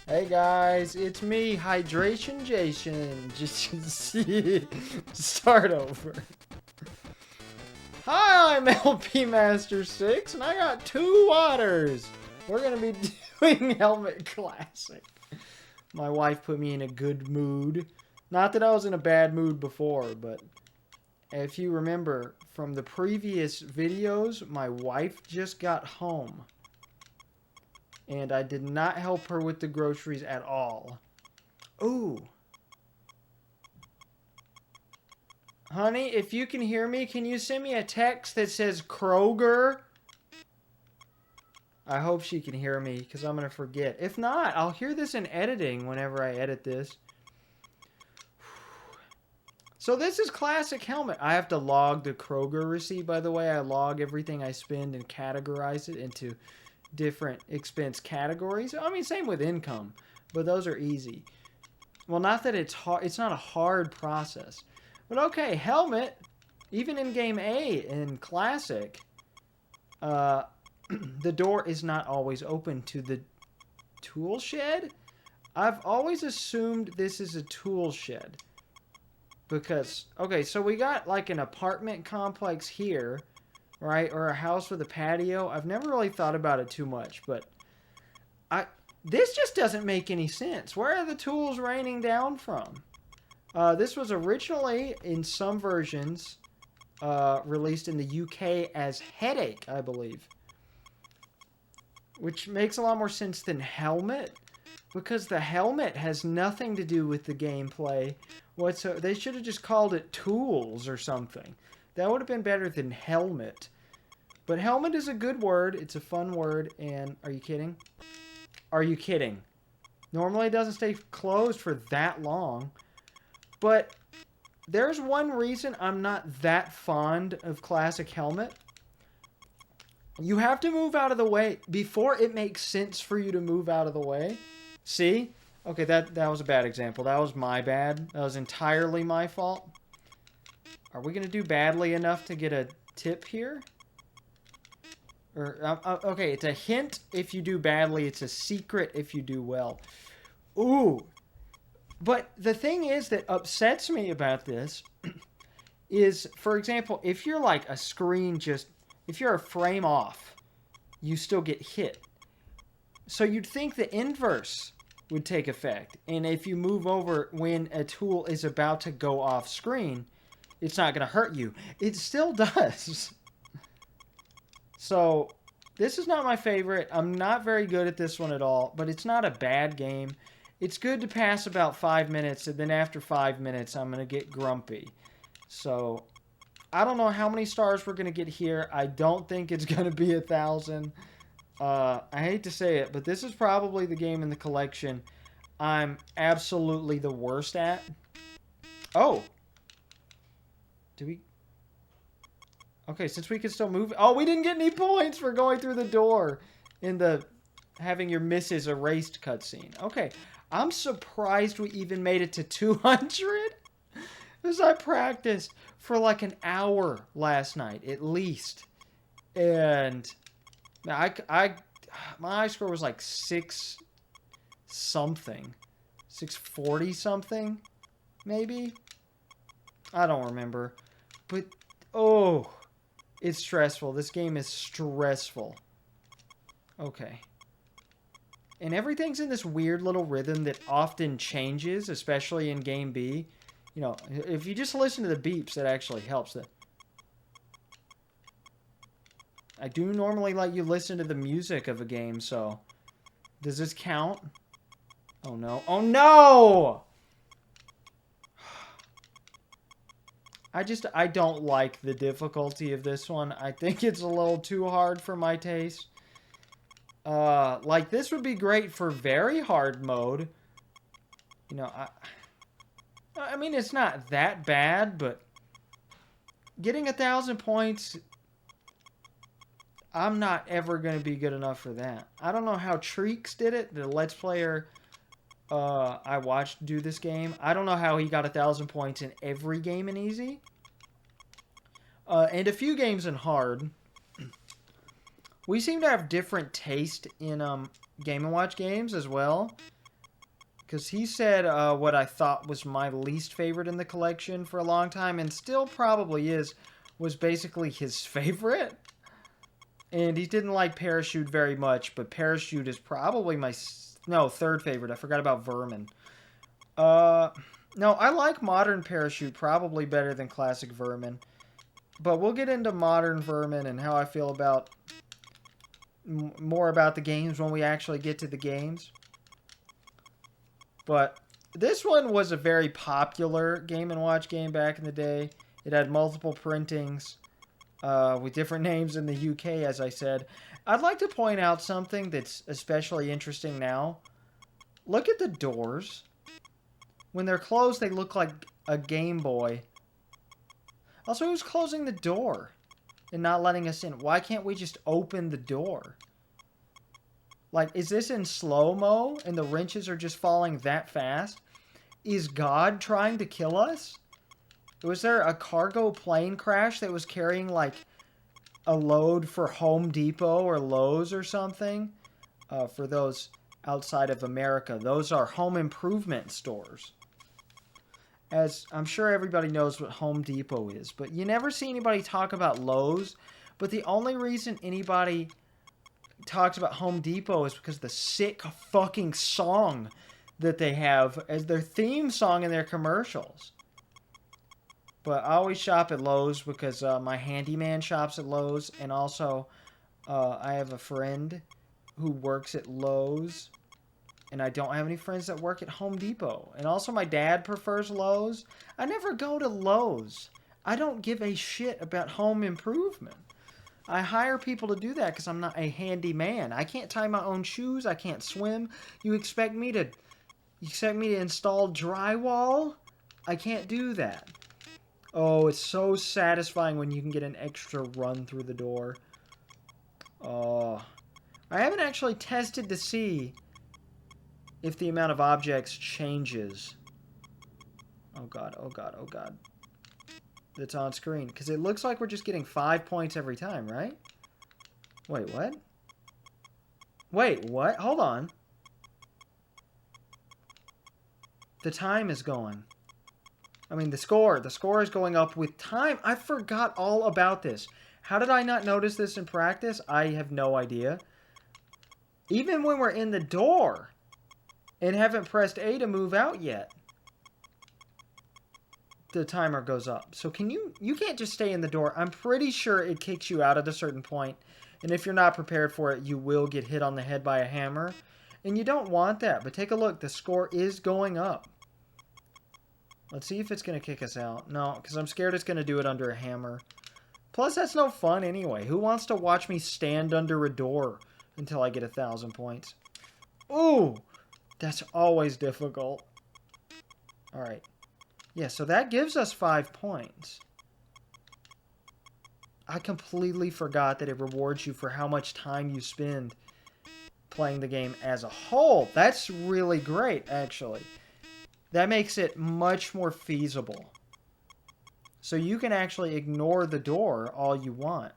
Hey guys, it's me, Hydration Jason. Just start over. Hi, I'm LP Master 6, and I got 2 waters. We're gonna be doing Helmet Classic. My wife put me in a good mood. Not that I was in a bad mood before, but if you remember from the previous videos, my wife just got home. And I did not help her with the groceries at all. Ooh. Honey, if you can hear me, can you send me a text that says Kroger? I hope she can hear me, because I'm going to forget. If not, I'll hear this in editing whenever I edit this. So this is Classic Helmet. I have to log the Kroger receipt, by the way. I log everything I spend and categorize it into different expense categories. I mean, same with income, but those are easy. Well, not that it's hard. It's not a hard process. But okay, Helmet, even in Game A in Classic, the door is not always open to the tool shed. I've always assumed this is a tool shed. Because, okay, so we got like an apartment complex here, right? Or a house with a patio. I've never really thought about it too much, but this just doesn't make any sense. Where are the tools raining down from? This was originally, in some versions, released in the UK as Headache, I believe. Which makes a lot more sense than Helmet, because the helmet has nothing to do with the gameplay whatsoever. They should have just called it Tools or something. That would have been better than Helmet. But Helmet is a good word. It's a fun word. And are you kidding? Are you kidding? Normally it doesn't stay closed for that long. But there's one reason I'm not that fond of Classic Helmet. You have to move out of the way before it makes sense for you to move out of the way. See? Okay, that was a bad example. That was my bad. That was entirely my fault. Are we going to do badly enough to get a tip here? Or okay, it's a hint if you do badly. It's a secret if you do well. Ooh. But the thing is that upsets me about this is, for example, if you're like a screen if you're a frame off, you still get hit. So you'd think the inverse would take effect. And if you move over when a tool is about to go off screen, it's not going to hurt you. It still does. So this is not my favorite. I'm not very good at this one at all, but it's not a bad game. It's good to pass about 5 minutes, and then after 5 minutes, I'm going to get grumpy. So I don't know how many stars we're going to get here. I don't think it's going to be 1,000. I hate to say it, but this is probably the game in the collection I'm absolutely the worst at. Oh. Do we... Okay, since we can still move... Oh, we didn't get any points for going through the door in the having your misses erased cutscene. Okay, I'm surprised we even made it to 200. Because I practiced for like an hour last night, at least. And my high score was like 6 something. 640 something, maybe? I don't remember. But, oh... It's stressful. This game is stressful. Okay. And everything's in this weird little rhythm that often changes, especially in Game B. You know, if you just listen to the beeps, that actually helps. I do normally let you listen to the music of a game, so... Does this count? Oh, no. Oh, no! I don't like the difficulty of this one. I think it's a little too hard for my taste. Like, this would be great for very hard mode. You know, I mean, it's not that bad, but getting 1,000 points, I'm not ever going to be good enough for that. I don't know how Treeks did it, the Let's Player I watched do this game. I don't know how he got 1,000 points in every game in easy. And a few games in hard. We seem to have different taste in Game & Watch games as well. Because he said what I thought was my least favorite in the collection for a long time, and still probably is, was basically his favorite. And he didn't like Parachute very much, but Parachute is probably my... No, third favorite. I forgot about Vermin. No, I like Modern Parachute probably better than Classic Vermin. But we'll get into Modern Vermin and how I feel about... more about the games when we actually get to the games. But this one was a very popular Game & Watch game back in the day. It had multiple printings with different names in the UK, as I said. I'd like to point out something that's especially interesting now. Look at the doors. When they're closed, they look like a Game Boy. Also, who's closing the door and not letting us in? Why can't we just open the door? Like, is this in slow-mo and the wrenches are just falling that fast? Is God trying to kill us? Was there a cargo plane crash that was carrying, like, a load for Home Depot or Lowe's or something? For those outside of America, those are home improvement stores. As I'm sure everybody knows what Home Depot is, but you never see anybody talk about Lowe's. But the only reason anybody talks about Home Depot is because the sick fucking song that they have as their theme song in their commercials. But I always shop at Lowe's because my handyman shops at Lowe's, and also I have a friend who works at Lowe's, and I don't have any friends that work at Home Depot. And also my dad prefers Lowe's. I never go to Lowe's. I don't give a shit about home improvement. I hire people to do that because I'm not a handyman. I can't tie my own shoes. I can't swim. You expect me to install drywall? I can't do that. Oh, it's so satisfying when you can get an extra run through the door. Oh. I haven't actually tested to see if the amount of objects changes. Oh god, oh god, oh god. That's on screen. Because it looks like we're just getting 5 points every time, right? Wait, what? Wait, what? Hold on. The time is going. I mean, the score is going up with time. I forgot all about this. How did I not notice this in practice? I have no idea. Even when we're in the door and haven't pressed A to move out yet, the timer goes up. So you can't just stay in the door. I'm pretty sure it kicks you out at a certain point. And if you're not prepared for it, you will get hit on the head by a hammer. And you don't want that. But take a look. The score is going up. Let's see if it's going to kick us out. No, because I'm scared it's going to do it under a hammer. Plus, that's no fun anyway. Who wants to watch me stand under a door until I get 1,000 points? Ooh! That's always difficult. Alright. Yeah, so that gives us 5 points. I completely forgot that it rewards you for how much time you spend playing the game as a whole. That's really great, actually. That makes it much more feasible. So you can actually ignore the door all you want.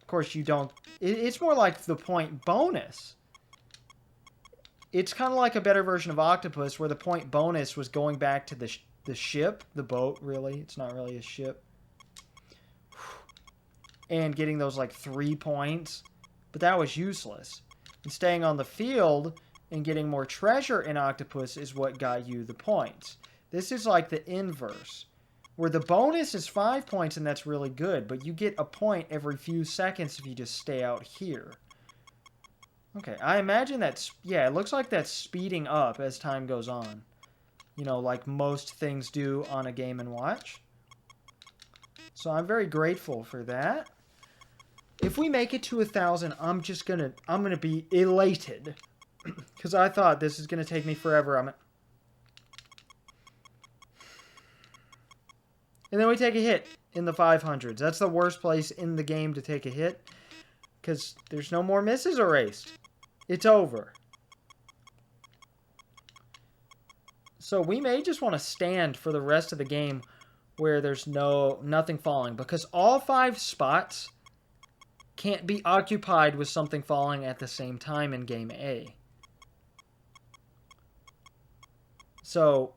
Of course, you don't... It's more like the point bonus. It's kind of like a better version of Octopus, where the point bonus was going back to the ship, the boat, really. It's not really a ship. And getting those, like, 3 points. But that was useless. And staying on the field and getting more treasure in Octopus is what got you the points. This is like the inverse, where the bonus is 5 points, and that's really good, but you get a point every few seconds if you just stay out here. Okay, I imagine that's... Yeah, it looks like that's speeding up as time goes on. You know, like most things do on a Game & Watch. So I'm very grateful for that. If we make it to 1,000, I'm gonna be elated. Because I thought this is going to take me forever. And then we take a hit in the 500s. That's the worst place in the game to take a hit. Because there's no more misses erased. It's over. So we may just want to stand for the rest of the game where there's nothing falling. Because all 5 spots can't be occupied with something falling at the same time in Game A. So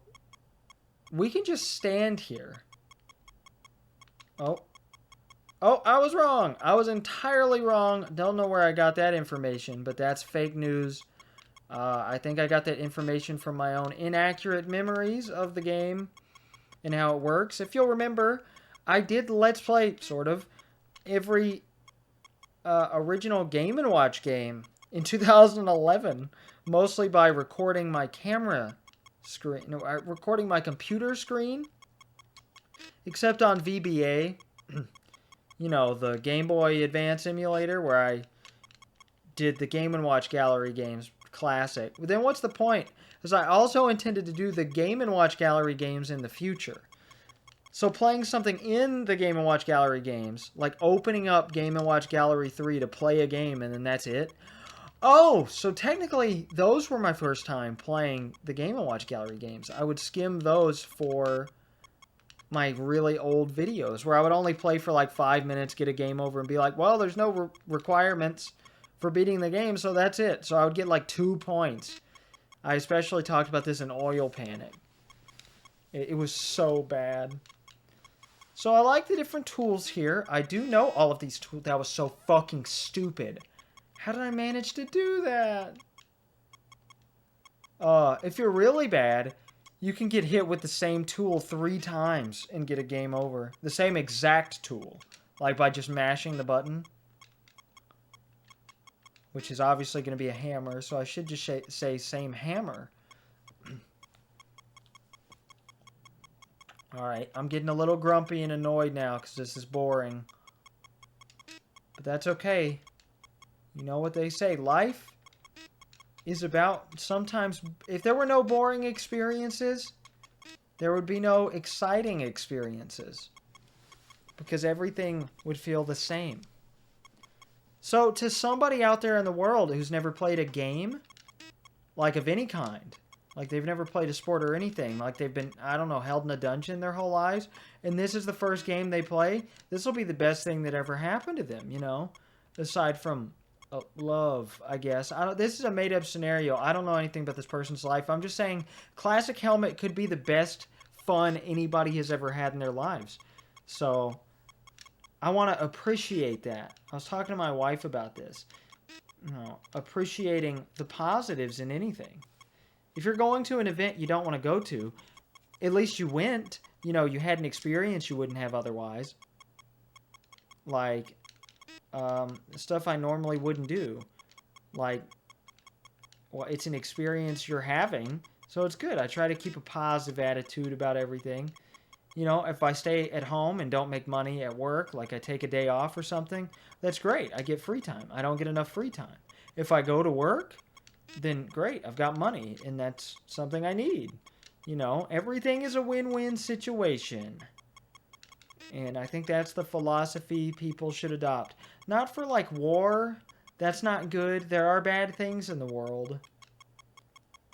we can just stand here. Oh. Oh, I was wrong. I was entirely wrong. Don't know where I got that information, but that's fake news. I think I got that information from my own inaccurate memories of the game and how it works. If you'll remember, I did Let's Play, sort of, every original Game & Watch game in 2011, mostly by recording my camera screen, no, recording my computer screen, except on VBA, you know, the Game Boy Advance emulator where I did the Game & Watch Gallery games classic. But then what's the point? Because I also intended to do the Game & Watch Gallery games in the future. So playing something in the Game & Watch Gallery games, like opening up Game & Watch Gallery 3 to play a game and then that's it. Oh, so technically those were my first time playing the Game & Watch Gallery games. I would skim those for my really old videos where I would only play for like 5 minutes, get a game over and be like, well, there's no requirements for beating the game, so that's it. So I would get like 2 points. I especially talked about this in Oil Panic. It was so bad. So I like the different tools here. I do know all of these tools. That was so fucking stupid. How did I manage to do that? If you're really bad, you can get hit with the same tool 3 times and get a game over. The same exact tool. Like by just mashing the button. Which is obviously going to be a hammer, so I should just say same hammer. Alright, I'm getting a little grumpy and annoyed now because this is boring. But that's okay. You know what they say, life is about sometimes... If there were no boring experiences, there would be no exciting experiences. Because everything would feel the same. So, to somebody out there in the world who's never played a game, like of any kind, like they've never played a sport or anything, like they've been, I don't know, held in a dungeon their whole lives, and this is the first game they play, this will be the best thing that ever happened to them, you know? Aside from love, I guess. This is a made-up scenario. I don't know anything about this person's life. I'm just saying, Classic Helmet could be the best fun anybody has ever had in their lives. So... I want to appreciate that. I was talking to my wife about this. You know, appreciating the positives in anything. If you're going to an event you don't want to go to, at least you went. You know, you had an experience you wouldn't have otherwise. Like, stuff I normally wouldn't do. Like, well, it's an experience you're having, so it's good. I try to keep a positive attitude about everything. You know, if I stay at home and don't make money at work, like I take a day off or something, that's great. I get free time. I don't get enough free time. If I go to work, then great. I've got money, and that's something I need. You know, everything is a win-win situation. And I think that's the philosophy people should adopt. Not for, like, war. That's not good. There are bad things in the world.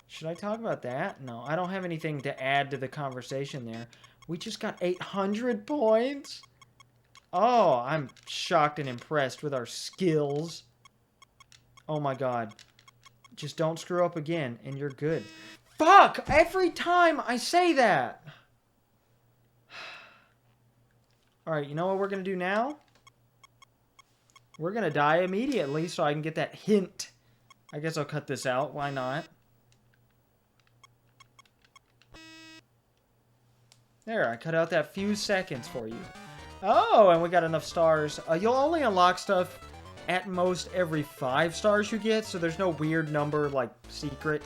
Should I talk about that? No, I don't have anything to add to the conversation there. We just got 800 points. Oh, I'm shocked and impressed with our skills. Oh my god. Just don't screw up again, and you're good. Fuck! Every time I say that! Alright, you know what we're gonna do now? We're gonna die immediately so I can get that hint. I guess I'll cut this out. Why not? There, I cut out that few seconds for you. Oh, and we got enough stars. You'll only unlock stuff at most every 5 stars you get, so there's no weird number, like, secret.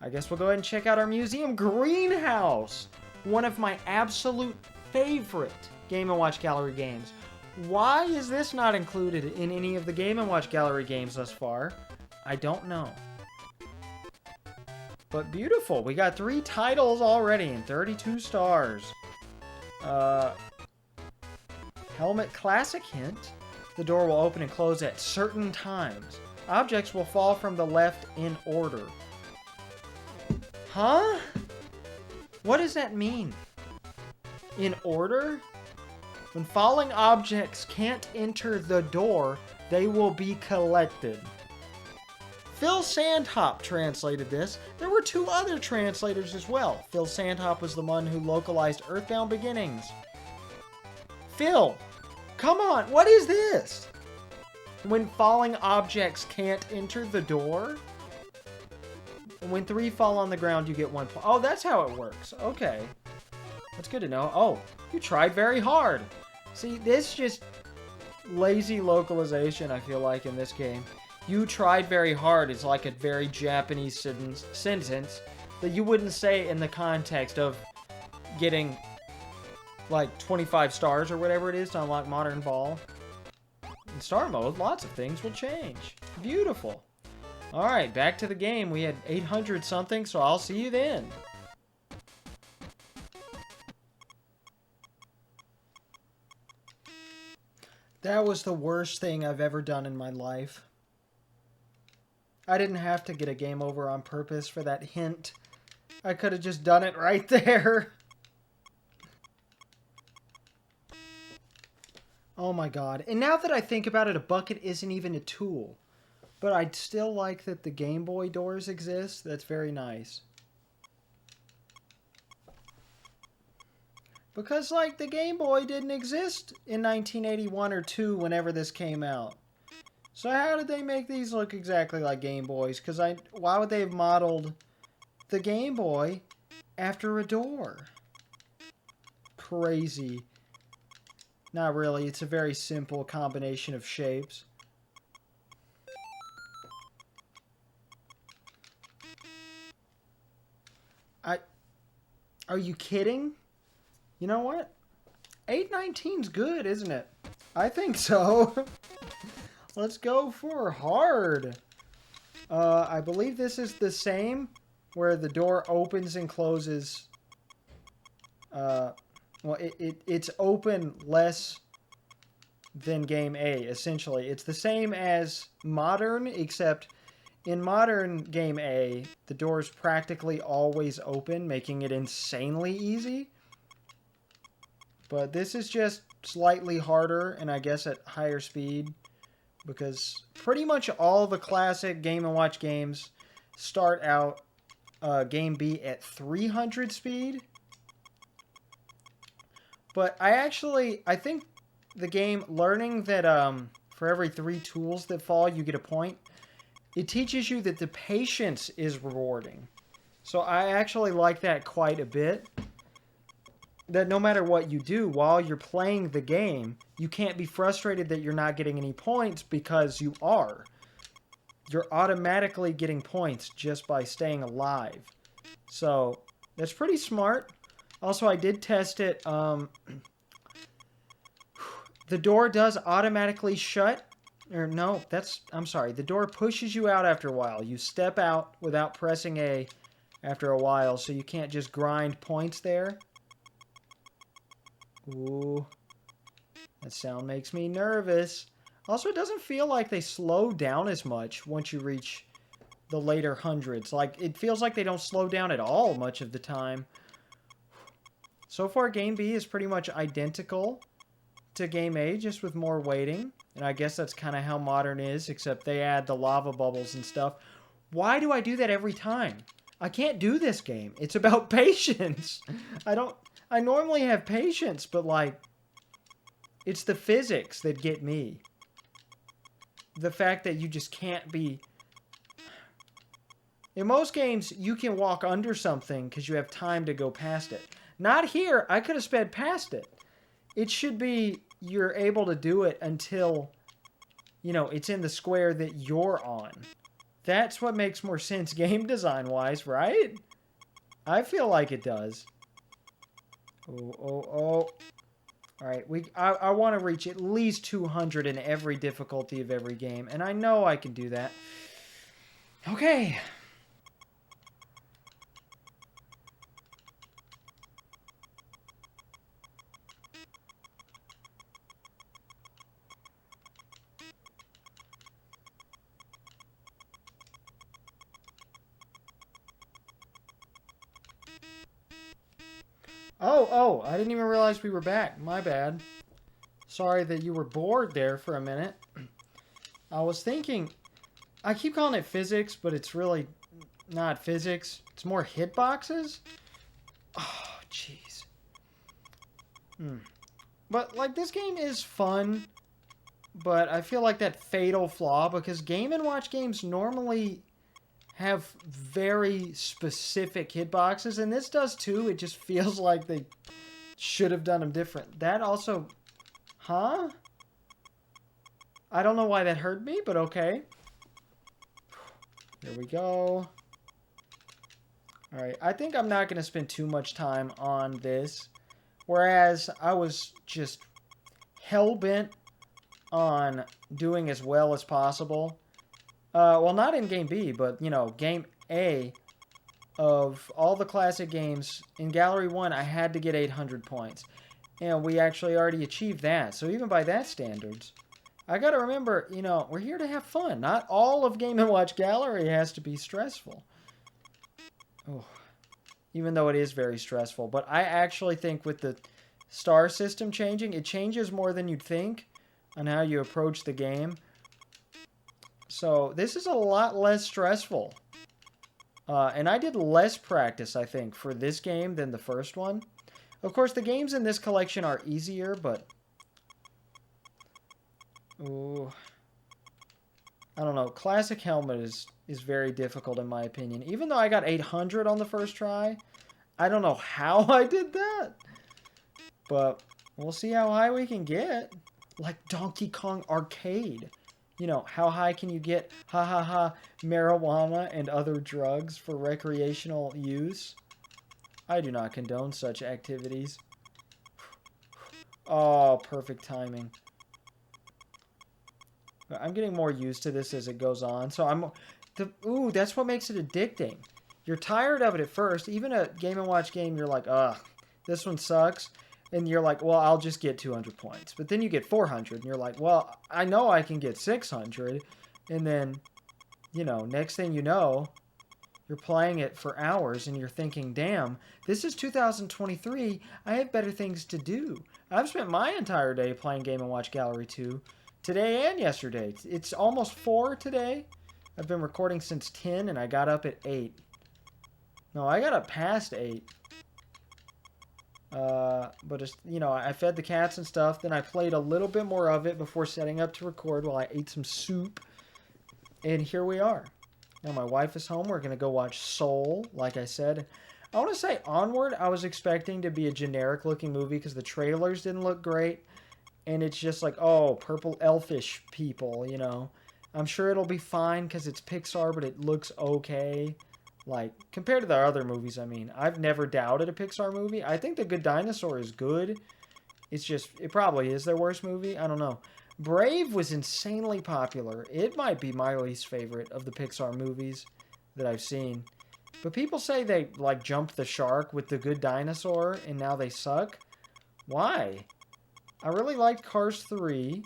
I guess we'll go ahead and check out our museum greenhouse. One of my absolute favorite Game & Watch Gallery games. Why is this not included in any of the Game & Watch Gallery games thus far? I don't know. But beautiful. We got 3 titles already and 32 stars. Helmet Classic hint. The door will open and close at certain times. Objects will fall from the left in order. Huh? What does that mean? In order? When falling objects can't enter the door, they will be collected. Phil Sandhop translated this. There were 2 other translators as well. Phil Sandhop was the one who localized Earthbound Beginnings. Phil, come on, what is this? When falling objects can't enter the door? When 3 fall on the ground, you get 1 point. Oh, that's how it works. Okay. That's good to know. Oh, you tried very hard. See, this just lazy localization, I feel like, in this game. You tried very hard is like a very Japanese sentence that you wouldn't say in the context of getting like 25 stars or whatever it is to unlock Modern Ball. In Star Mode, lots of things will change. Beautiful. Alright, back to the game. We had 800 something, so I'll see you then. That was the worst thing I've ever done in my life. I didn't have to get a game over on purpose for that hint. I could have just done it right there. Oh my god. And now that I think about it, a bucket isn't even a tool. But I'd still like that the Game Boy doors exist. That's very nice. Because, like, the Game Boy didn't exist in 1981 or 2 whenever this came out. So how did they make these look exactly like Game Boys? Because why would they have modeled the Game Boy after a door? Crazy. Not really. It's a very simple combination of shapes. Are you kidding? You know what? 819's good, isn't it? I think so. Let's go for hard. I believe this is the same, where the door opens and closes. Well, it's open less than Game A, essentially. It's the same as Modern, except in Modern Game A, the door is practically always open, making it insanely easy. But this is just slightly harder, and I guess at higher speed. Because pretty much all the classic Game & Watch games start out Game B at 300 speed. But I think the game, learning that for every 3 tools that fall, you get a point, it teaches you that the patience is rewarding. So I actually like that quite a bit. That no matter what you do while you're playing the game, you can't be frustrated that you're not getting any points, because you are. You're automatically getting points just by staying alive. So that's pretty smart. Also, I did test it. The door does automatically shut. Or no, I'm sorry. The door pushes you out after a while. You step out without pressing A after a while, so you can't just grind points there. Ooh. That sound makes me nervous. Also, it doesn't feel like they slow down as much once you reach the later hundreds. Like, it feels like they don't slow down at all much of the time. So far, Game B is pretty much identical to Game A, just with more waiting. And I guess that's kind of how Modern is, except they add the lava bubbles and stuff. Why do I do that every time? I can't do this game. It's about patience. I normally have patience, but, like, it's the physics that get me. The fact that you just can't be... In most games, you can walk under something because you have time to go past it. Not here. I could have sped past it. It should be you're able to do it until, you know, it's in the square that you're on. That's what makes more sense game design-wise, right? I feel like it does. Oh. Alright, I want to reach at least 200 in every difficulty of every game, and I know I can do that. Okay. Oh, I didn't even realize we were back. My bad. Sorry that you were bored there for a minute. I was thinking, I keep calling it physics, but it's really not physics. It's more hitboxes. Oh, jeez. But, like, this game is fun, but I feel like that fatal flaw, because Game & Watch games normally have very specific hitboxes, and this does too. It just feels like they should have done them different. That also... Huh? I don't know why that hurt me, but okay. Here we go. Alright, I think I'm not going to spend too much time on this. Whereas I was just hell-bent on doing as well as possible. Well, not in Game B, but, you know, Game A of all the classic games. In Gallery 1, I had to get 800 points. And we actually already achieved that. So even by that standards, I got to remember, you know, we're here to have fun. Not all of Game & Watch Gallery has to be stressful. Oh, even though it is very stressful. But I actually think with the star system changing, it changes more than you'd think on how you approach the game. So this is a lot less stressful. And I did less practice, I think, for this game than the first one. Of course, the games in this collection are easier, but... Ooh. I don't know. Classic Helmet is very difficult in my opinion. Even though I got 800 on the first try, I don't know how I did that. But we'll see how high we can get. Like Donkey Kong Arcade. You know, how high can you get? Ha ha ha. Marijuana and other drugs for recreational use. I do not condone such activities. Oh, perfect timing. I'm getting more used to this as it goes on. So ooh, that's what makes it addicting. You're tired of it at first. Even a Game & Watch game, you're like, ugh, this one sucks. And you're like, well, I'll just get 200 points. But then you get 400, and you're like, well, I know I can get 600. And then, you know, next thing you know, you're playing it for hours, and you're thinking, damn, this is 2023. I have better things to do. I've spent my entire day playing Game & Watch Gallery 2. Today and yesterday. It's almost 4 today. I've been recording since 10, and I got up at 8. No, I got up past 8. But, it's, you know, I fed the cats and stuff. Then I played a little bit more of it before setting up to record while I ate some soup. And here we are. Now my wife is home. We're going to go watch Soul, like I said. I want to say Onward, I was expecting to be a generic-looking movie because the trailers didn't look great. And it's just like, oh, purple elfish people, you know. I'm sure it'll be fine because it's Pixar, but it looks okay. Like, compared to the other movies, I mean. I've never doubted a Pixar movie. I think The Good Dinosaur is good. It's just, it probably is their worst movie. I don't know. Brave was insanely popular. It might be my least favorite of the Pixar movies that I've seen. But people say they, like, jumped the shark with The Good Dinosaur, and now they suck. Why? I really liked Cars 3.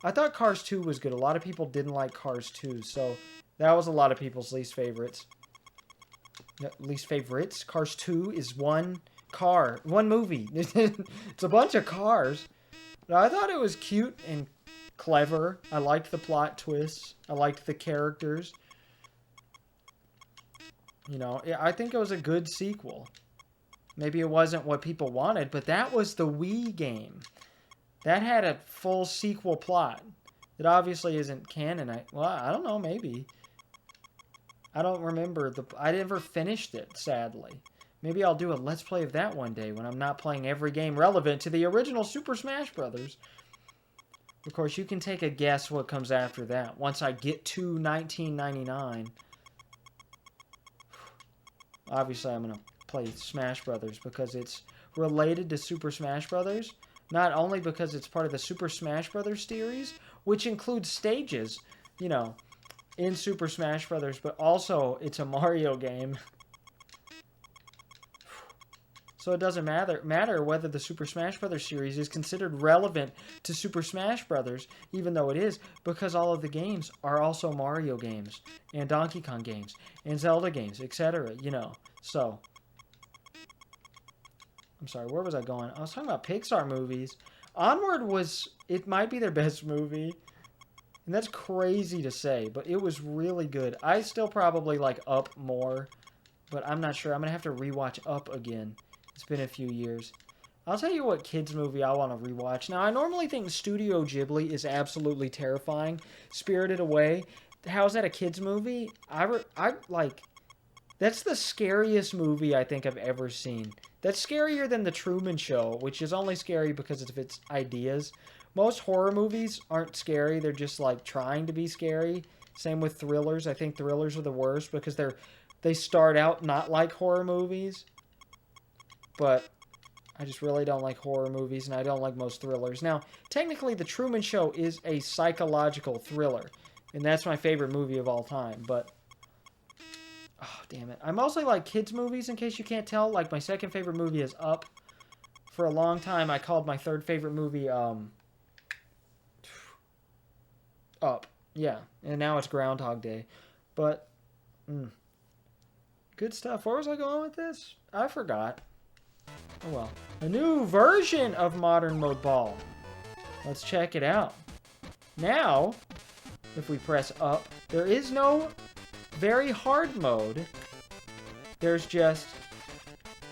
I thought Cars 2 was good. A lot of people didn't like Cars 2, so that was a lot of people's least favorites. Least favorites? Cars 2 is one car. One movie. It's a bunch of cars. But I thought it was cute and clever. I liked the plot twists. I liked the characters. You know, I think it was a good sequel. Maybe it wasn't what people wanted, but that was the Wii game. That had a full sequel plot. It obviously isn't canon. Well, I don't know, maybe. I don't remember. I never finished it, sadly. Maybe I'll do a Let's Play of that one day when I'm not playing every game relevant to the original Super Smash Bros. Of course, you can take a guess what comes after that. Once I get to 1999, obviously I'm going to play Smash Bros. Because it's related to Super Smash Bros. Not only because it's part of the Super Smash Bros. Series, which includes stages, you know, in Super Smash Bros., but also it's a Mario game. So it doesn't matter whether the Super Smash Bros. Series is considered relevant to Super Smash Bros., even though it is, because all of the games are also Mario games, and Donkey Kong games, and Zelda games, etc., you know. So, I'm sorry, where was I going? I was talking about Pixar movies. Onward it might be their best movie. And that's crazy to say, but it was really good. I still probably like Up more, but I'm not sure. I'm going to have to rewatch Up again. It's been a few years. I'll tell you what kids movie I want to rewatch. Now, I normally think Studio Ghibli is absolutely terrifying. Spirited Away. How's that a kids movie? I like... That's the scariest movie I think I've ever seen. That's scarier than The Truman Show, which is only scary because of its ideas. Most horror movies aren't scary. They're just like trying to be scary. Same with thrillers. I think thrillers are the worst because they start out not like horror movies. But I just really don't like horror movies, and I don't like most thrillers. Now, technically, The Truman Show is a psychological thriller, and that's my favorite movie of all time, but... Oh, damn it. I mostly like kids' movies, in case you can't tell. Like, my second favorite movie is Up. For a long time, I called my third favorite movie, Up. Yeah. And now it's Groundhog Day. But, good stuff. Where was I going with this? I forgot. Oh, well. A new version of Modern Mode Ball. Let's check it out. Now, if we press up, there is no... very hard mode. There's just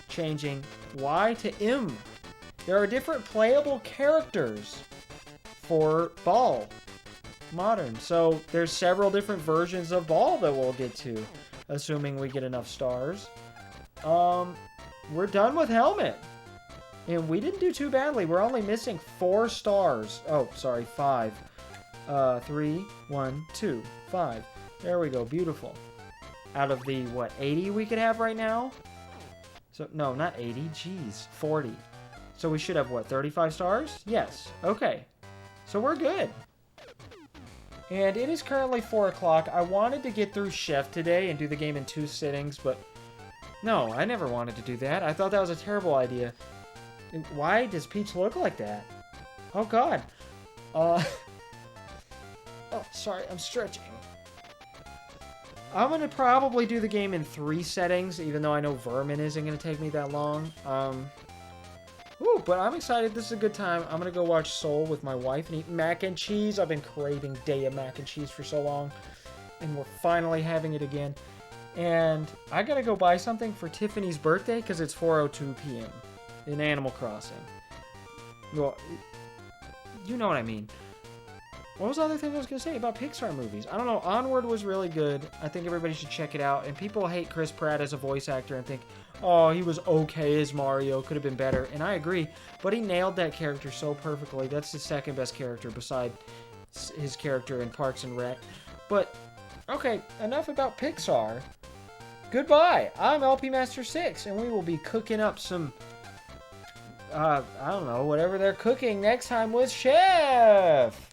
changing Y to M. There are different playable characters for Ball Modern. So there's several different versions of Ball that we'll get to, assuming we get enough stars. We're done with Helmet. And we didn't do too badly. We're only missing 4 stars. Oh, sorry, 5. 3, 1, 2, 5. There we go. Beautiful. Out of the, what, 80 we could have right now? So, no, not 80. Jeez. 40. So we should have, what, 35 stars? Yes. Okay. So we're good. And it is currently 4 o'clock. I wanted to get through Chef today and do the game in 2 sittings, but no, I never wanted to do that. I thought that was a terrible idea. Why does Peach look like that? Oh, God. Oh, sorry. I'm stretching. I'm going to probably do the game in 3 settings, even though I know Vermin isn't going to take me that long. But I'm excited. This is a good time. I'm going to go watch Soul with my wife and eat mac and cheese. I've been craving day of mac and cheese for so long, and we're finally having it again. And I got to go buy something for Tiffany's birthday because it's 4:02 p.m. in Animal Crossing. Well, you know what I mean. What was the other thing I was going to say about Pixar movies? I don't know. Onward was really good. I think everybody should check it out. And people hate Chris Pratt as a voice actor and think, oh, he was okay as Mario. Could have been better. And I agree. But he nailed that character so perfectly. That's the second best character beside his character in Parks and Rec. But, okay, enough about Pixar. Goodbye. I'm LP Master 6, and we will be cooking up some, I don't know, whatever they're cooking next time with Chef.